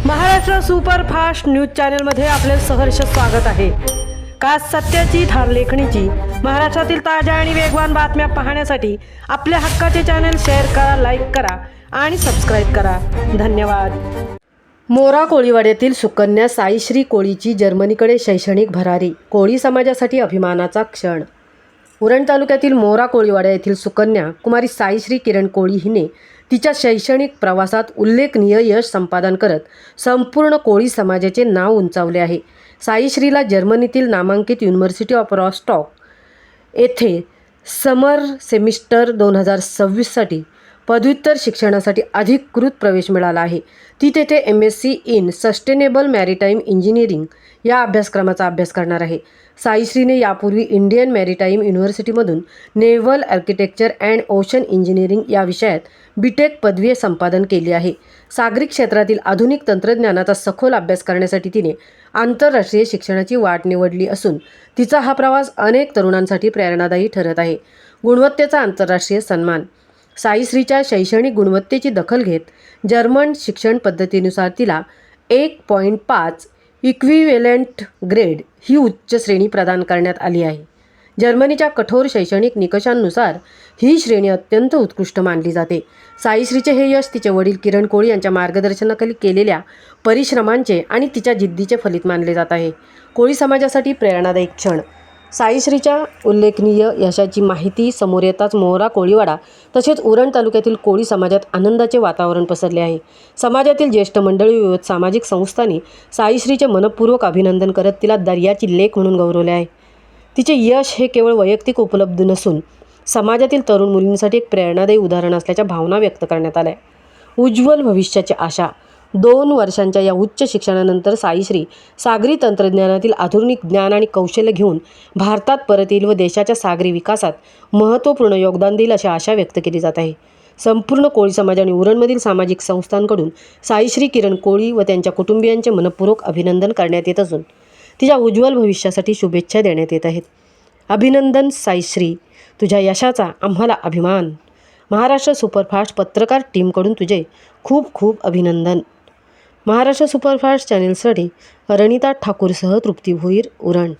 Maharashtra superfast news चॅनलमध्ये आपले सहर्ष स्वागत आहे। खास सत्याची थार लेखणीची महाराष्ट्रातील ताज्या आणि वेगवान बातम्या पाहण्यासाठी आपल्या हक्काचे चॅनल शेअर करा, लाईक करा आणि सबस्क्राईब करा। धन्यवाद। मोरा कोळीवाड्यातील सुकन्या साईश्री कोळीची जर्मनीकडे शैक्षणिक भरारी, कोळी समाजासाठी अभिमानाचा क्षण। उरण तालुक्यातील मोरा कोळीवाडा येथील सुकन्या कुमारी साईश्री किरण कोळी हिने तिच्या शैक्षणिक प्रवासात उल्लेखनीय यश संपादन करत संपूर्ण कोळी समाजाचे नाव उंचावले आहे। साईश्रीला जर्मनीतील नामांकित युनिव्हर्सिटी ऑफ रॉस्टॉक येथे समर सेमिस्टर 2026साठी पदव्युत्तर शिक्षणासाठी अधिकृत प्रवेश मिळाला आहे। ती तेथे MSc in sustainable maritime engineering या अभ्यासक्रमाचा अभ्यास करणार आहे। साईश्रीने यापूर्वी इंडियन मॅरिटाईम युनिव्हर्सिटीमधून naval architecture and ocean engineering या विषयात BTech पदवी संपादन केली आहे। सागरी क्षेत्रातील आधुनिक तंत्रज्ञानाचा सखोल अभ्यास करण्यासाठी तिने आंतरराष्ट्रीय शिक्षणाची वाट निवडली असून तिचा हा प्रवास अनेक तरुणांसाठी प्रेरणादायी ठरत आहे। गुणवत्तेचा आंतरराष्ट्रीय सन्मान। साईश्रीच्या शैक्षणिक गुणवत्तेची दखल घेत जर्मन शिक्षण पद्धतीनुसार तिला 1.5 इक्विव्हॅलेंट ग्रेड ही उच्च श्रेणी प्रदान करण्यात आली आहे। जर्मनीच्या कठोर शैक्षणिक निकषांनुसार ही श्रेणी अत्यंत उत्कृष्ट मानली जाते। साईश्रीचे हे यश तिचे वडील किरण कोळी यांच्या मार्गदर्शनाखाली केलेल्या परिश्रमांचे आणि तिच्या जिद्दीचे फलित मानले जात आहे। कोळी समाजासाठी प्रेरणादायी क्षण। साईश्रीच्या उल्लेखनीय यशाची माहिती समोर येताच मोरा कोळीवाडा तसेच उरण तालुक्यातील कोळी समाजात आनंदाचे वातावरण पसरले आहे। समाजातील ज्येष्ठ मंडळी, विविध सामाजिक संस्थांनी साईश्रीचे मनपूर्वक अभिनंदन करत तिला दर्याची लेक म्हणून गौरवले आहे। तिचे यश हे केवळ वैयक्तिक उपलब्धी नसून समाजातील तरुण मुलींसाठी एक प्रेरणादायी उदाहरण असल्याच्या भावना व्यक्त करण्यात आल्या। उज्ज्वल भविष्याची आशा। 2 वर्षांच्या या उच्च शिक्षणानंतर साईश्री सागरी तंत्रज्ञानातील आधुनिक ज्ञान आणि कौशल्य घेऊन भारतात परत येईल व देशाच्या सागरी विकासात महत्त्वपूर्ण योगदान देईल अशी आशा व्यक्त केली जात आहे। संपूर्ण कोळी समाज आणि उरणमधील सामाजिक संस्थांकडून साईश्री किरण कोळी व त्यांच्या कुटुंबियांचे मनपूर्वक अभिनंदन करण्यात येत असून तिच्या उज्ज्वल भविष्यासाठी शुभेच्छा देण्यात येत आहेत। अभिनंदन साईश्री, तुझ्या यशाचा आम्हाला अभिमान। महाराष्ट्र सुपरफास्ट पत्रकार टीमकडून तुझे खूप खूप अभिनंदन। महाराष्ट्र सुपरफास्ट चॅनेलसाठी रणिता ठाकूरसह तृप्ती भोईर, उरण।